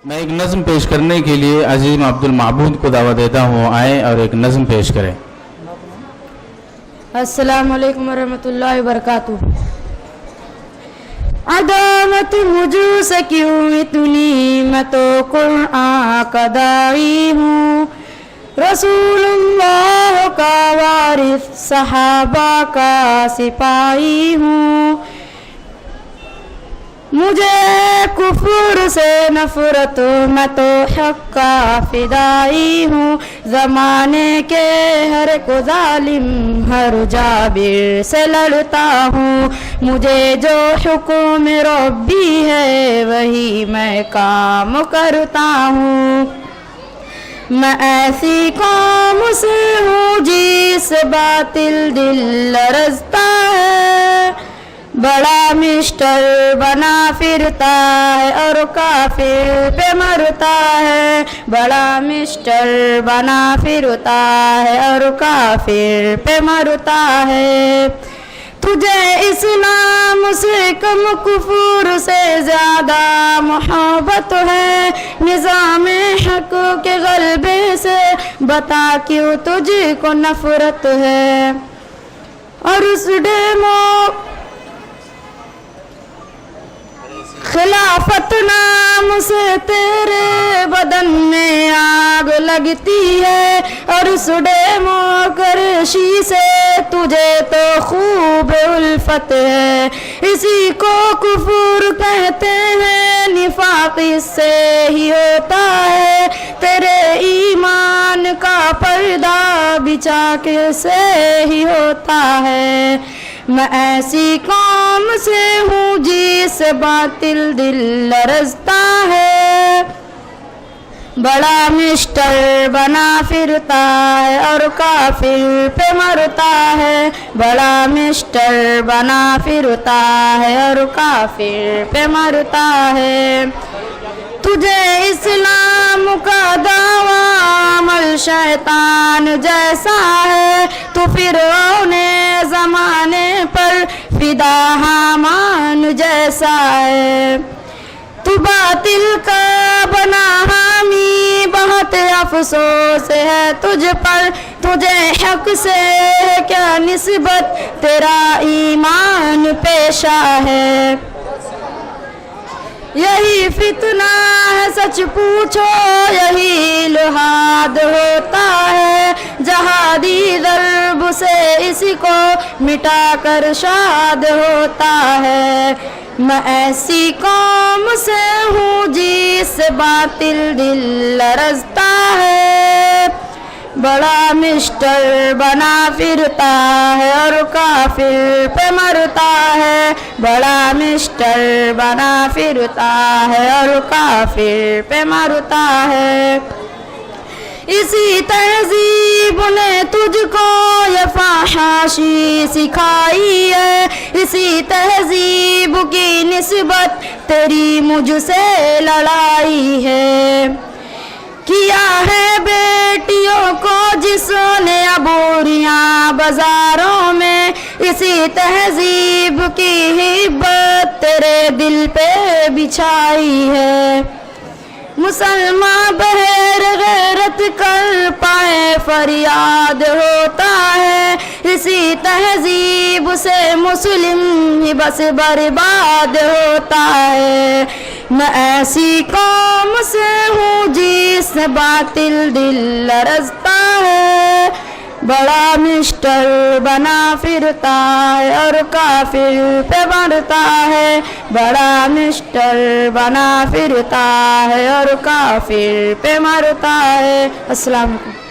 میں ایک نظم پیش کرنے کے لیے عظیم عبدالمعبود کو دعوت دیتا ہوں، آئیں اور ایک نظم پیش کریں۔ السلام علیکم ورحمۃ اللہ وبرکاتہ۔ عداوت مجھو سے کیوں اتنی، میں تو قرآن کا داعی ہوں، رسول اللہ کا وارث صحابہ کا سپاہی ہوں، مجھے کفر سے نفرت، میں تو حق کا فدائی ہوں، زمانے کے ہر کو ظالم ہر جابر سے لڑتا ہوں، مجھے جو حکم ربی ہے وہی میں کام کرتا ہوں، میں ایسی قوم سے ہوں جس باطل دل لرزتا ہے، بڑا مسٹر بنا پھرتا ہے اور کافر پہ مرتا ہے، بڑا مسٹر بنا پھرتا ہے اور کافر پہ مرتا ہے، تجھے اسلام سے کم کفر سے زیادہ محبت ہے، نظام حق کے غلبے سے بتا کیوں تجھ کو نفرت ہے، اور اس ڈیمو خلافت نام سے تیرے بدن میں آگ لگتی ہے، اور اس ڈیموکریسی سے تجھے تو خوب الفت ہے، اسی کو کفر کہتے ہیں، نفاق اس سے ہی ہوتا ہے، تیرے ایمان کا پردہ بچھا کے سے ہی ہوتا ہے، میں ایسی قوم سے ہوں جس باطل دل لرزتا ہے، بڑا مسٹر بنا پھرتا ہے اور کافر پہ مرتا ہے، بڑا مسٹر بنا پھرتا ہے اور کافر پہ مرتا ہے، تجھے اسلام کا دعویٰ عمل شیطان جیسا ہے، تو فرعون زمانے پر فدا حامان جیسا ہے، تو باطل کا بنا حامی، بہت افسوس ہے تجھ پر، تجھے حق سے کیا نسبت، تیرا ایمان پیشہ ہے، یہی فتنہ ہے سچ پوچھو، یہی الحاد ہوتا ہے، جہادی ضرب سے اسی کو مٹا کر شاد ہوتا ہے، میں ایسی قوم سے ہوں جس باطل دل لرزتا ہے، بڑا مسٹر بنا پھرتا ہے اور کافر پہ مرتا ہے، بڑا مسٹر بنا پھرتا ہے اور کافر پہ مرتا ہے، اسی تہذیب نے تجھ کو یہ فحاشی سکھائی ہے، اسی تہذیب کی نسبت تیری مجھ سے لڑائی ہے، کیا ہے بیٹیوں کو جس نے عبوریاں بازاروں میں، اسی تہذیب کی ہبت تیرے دل پہ بچھائی ہے، مسلمان بغیر غیرت کر پائے فریاد ہوتا ہے، اسی تہذیب سے مسلم ہی بس برباد ہوتا ہے، میں ایسی قوم سے ہوں جس باطل دل لرزتا ہے، بڑا مسٹر بنا پھرتا ہے اور کافر پہ مرتا ہے، بڑا مسٹر بنا پھرتا ہے اور کافر پہ مرتا ہے۔ السلام علیکم۔